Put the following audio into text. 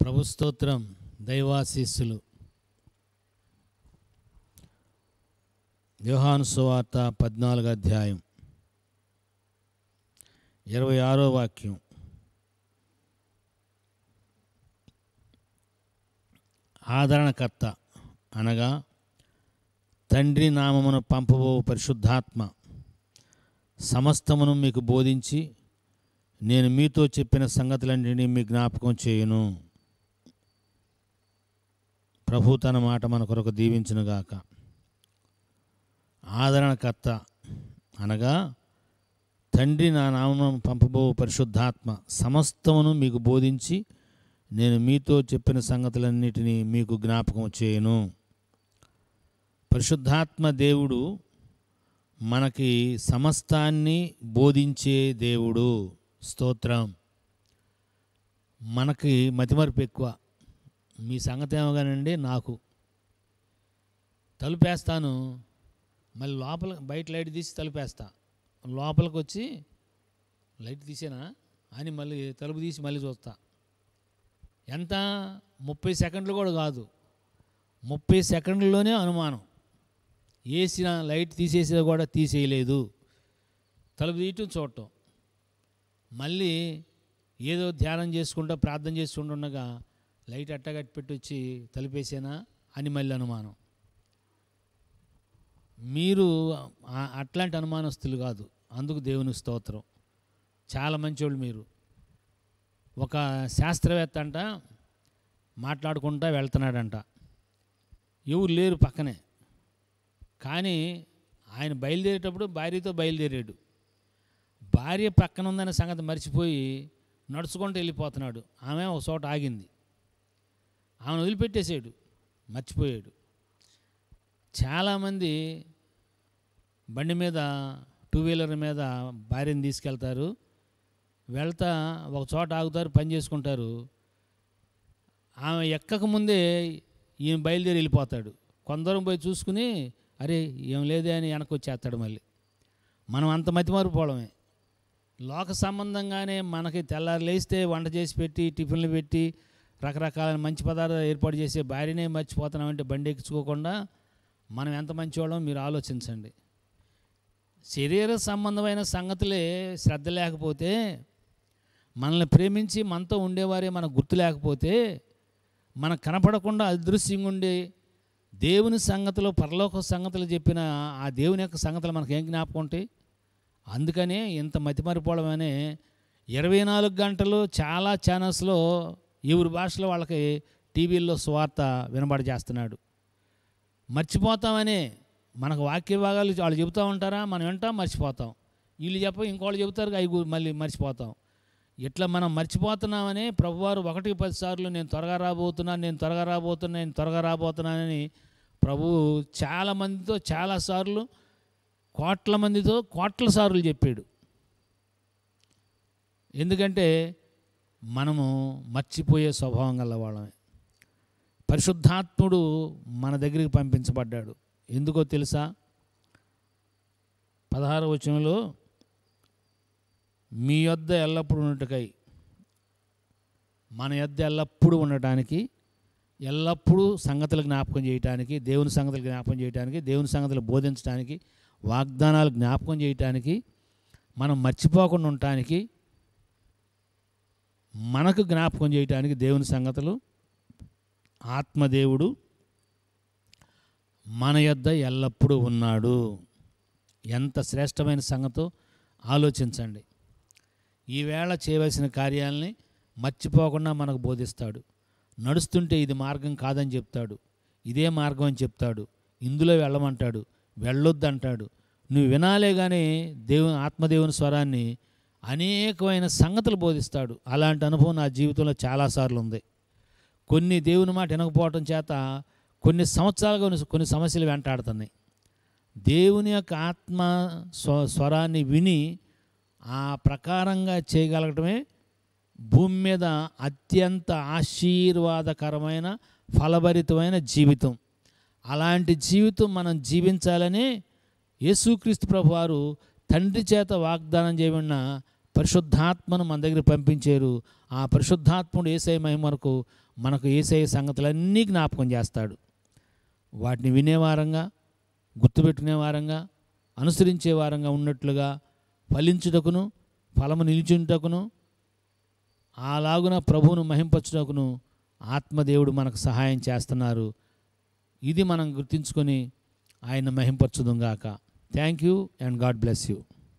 ప్రభు స్తోత్రం. దైవాశీస్సులు. యోహాను సువార్త 14వ అధ్యాయం 26వ వాక్యం. ఆదరణకర్త అనగా తండ్రి నామమును పంపబో పరిశుద్ధాత్మ సమస్తమును మీకు బోధించి నేను మీతో చెప్పిన సంగతులన్నింటినీ మీ జ్ఞాపకం చేయును. ప్రభు తన మాట మన కొరకు దీవించునుగాక. ఆదరణకర్త అనగా తండ్రి నా నామమును పంపబో పరిశుద్ధాత్మ సమస్తమును మీకు బోధించి నేను మీతో చెప్పిన సంగతులన్నిటినీ మీకు జ్ఞాపకం చేయును. పరిశుద్ధాత్మ దేవుడు మనకి సమస్తాన్ని బోధించే దేవుడు. స్తోత్రం. మనకి మతిమరుపు ఎక్కువ. మీ సంగతి ఏమోగానండి, నాకు తలుపేస్తాను, మళ్ళీ లోపల బయట లైట్ తీసి తలుపేస్తా, లోపలికి వచ్చి లైట్ తీసేనా అని మళ్ళీ తలుపు తీసి మళ్ళీ చూస్తా. ఎంత 30 సెకండ్లు కూడా కాదు, 30 సెకండ్లలోనే అనుమానం. వేసిన లైట్ తీసేసేది కూడా తీసేయలేదు, తలుపు తీయటం చూడటం, మళ్ళీ ఏదో ధ్యానం చేసుకుంటూ ప్రార్థన చేసుకుంటుండగా లైట్ అట్టగట్టి పెట్టి వచ్చి తలుపేసేనా అని మళ్ళీ అనుమానం. మీరు అట్లాంటి అనుమానస్తులు కాదు, అందుకు దేవుని స్తోత్రం. చాలా మంచోళ్ళు మీరు. ఒక శాస్త్రవేత్త అంట మాట్లాడుకుంటా వెళ్తున్నాడంట, ఎవరు లేరు పక్కనే, కానీ ఆయన బయలుదేరేటప్పుడు భార్యతో బయలుదేరాడు. భార్య పక్కన ఉందనే సంగతి మర్చిపోయి నడుచుకుంటూ వెళ్ళిపోతున్నాడు. ఆమె ఒక చోట ఆగింది, ఆమెను వదిలిపెట్టేసాడు, మర్చిపోయాడు. చాలామంది బండి మీద 2 వీలర్ మీద భార్యను తీసుకెళ్తారు, వెళ్తా ఒక చోట ఆగుతారు, పని చేసుకుంటారు. ఆమె ఎక్కకముందే ఈయన బయలుదేరి వెళ్ళిపోతాడు. కొందరం పోయి చూసుకుని అరే ఏం లేదే అని వెనక్కి వచ్చేస్తాడు. మళ్ళీ మనం అంత మతిమరుపోవడమే. లోక సంబంధంగానే మనకి తెల్లారి లేస్తే వంట చేసి పెట్టి టిఫిన్లు పెట్టి రకరకాల మంచి పదార్థాలు ఏర్పాటు చేసే భార్యనే మర్చిపోతున్నామంటే బండి ఎక్కించుకోకుండా మనం ఎంత మంచివాళ్ళం మీరు ఆలోచించండి. శరీర సంబంధమైన సంగతులే శ్రద్ధ లేకపోతే, మనల్ని ప్రేమించి మనతో ఉండేవారే మనకు గుర్తు లేకపోతే, మనకు కనపడకుండా అదృశ్యంగా ఉండి దేవుని సంగతులు పరలోక సంగతులు చెప్పిన ఆ దేవుని యొక్క సంగతులు మనకేం జ్ఞాపకం ఉంటాయి? అందుకనే ఇంత మతిమరిపోవడం అనే 24 గంటలు చాలా ఛానల్స్లో ఎవరి భాషలో వాళ్ళకి టీవీల్లో సువార్త వినబడజేస్తున్నాడు. మర్చిపోతామనే మనకు వాక్య భాగాలు వాళ్ళు చెబుతూ ఉంటారా, మనం వింటాం, మర్చిపోతాం. వీళ్ళు ఇంకోళ్ళు చెబుతారు, అవి మళ్ళీ మర్చిపోతాం. ఇట్లా మనం మర్చిపోతున్నామని ప్రభువారు 1కి 10 సార్లు నేను త్వరగా రాబోతున్నానని ప్రభువు చాలామందితో చాలాసార్లు కోట్ల మందితో కోట్ల సార్లు చెప్పాడు. ఎందుకంటే మనము మర్చిపోయే స్వభావం గలవాళ్ళమే. పరిశుద్ధాత్ముడు మన దగ్గరికి పంపించబడ్డాడు. ఎందుకో తెలుసా? 16వ వచనంలో మీ యొద్ద ఎల్లప్పుడూ ఉన్నట్టుకై, మన యొద్ద ఎల్లప్పుడూ ఉండటానికి, ఎల్లప్పుడూ సంగతులు జ్ఞాపకం చేయటానికి, దేవుని సంగతులు జ్ఞాపకం చేయటానికి, దేవుని సంగతులు బోధించడానికి, వాగ్దానాలు జ్ఞాపకం చేయటానికి, మనం మర్చిపోకుండా ఉండటానికి, మనకు జ్ఞాపకం చేయటానికి దేవుని సంగతులు ఆత్మదేవుడు మన యొద్ద ఎల్లప్పుడూ ఉన్నాడు. ఎంత శ్రేష్టమైన సంగతో ఆలోచించండి. ఈవేళ చేయవలసిన కార్యాలని మర్చిపోకుండా మనకు బోధిస్తాడు. నడుస్తుంటే ఇది మార్గం కాదని చెప్తాడు, ఇదే మార్గం అని చెప్తాడు, ఇందులో వెళ్ళమంటాడు, వెళ్ళొద్దంటాడు. నువ్వు వినాలే కానీ ఆత్మదేవుని స్వరాన్ని అనేకమైన సంగతులు బోధిస్తాడు. అలాంటి అనుభవం నా జీవితంలో చాలాసార్లు ఉంది. కొన్ని దేవుని మాట వినకపోవటం చేత కొన్ని సంవత్సరాలుగా కొన్ని సమస్యలు వెంటాడుతున్నాయి. దేవుని యొక్క ఆత్మ స్వరాన్ని విని ఆ ప్రకారంగా చేయగలగటమే భూమి మీద అత్యంత ఆశీర్వాదకరమైన ఫలభరితమైన జీవితం. అలాంటి జీవితం మనం జీవించాలని యేసుక్రీస్తు ప్రభువారు తండ్రి చేత వాగ్దానం చేయబడిన పరిశుద్ధాత్మను మన దగ్గర పంపించారు. ఆ పరిశుద్ధాత్ముడు యేసయ్య మహిమకు మనకు యేసయ్య సంగతులన్నీ జ్ఞాపకం చేస్తాడు. వాటిని వినేవారంగా, గుర్తుపెట్టుకునే వారంగా, అనుసరించే వారంగా ఉన్నట్లుగా ఫలించుటకును, ఫలము నిలిచుటకును, అలాగున ప్రభువును మహింపచుటకును ఆత్మదేవుడు మనకు సహాయం చేస్తున్నారు. ఇది మనం గుర్తించుకొని ఆయన మహింపరచుదుంగాక. Thank you and God bless you.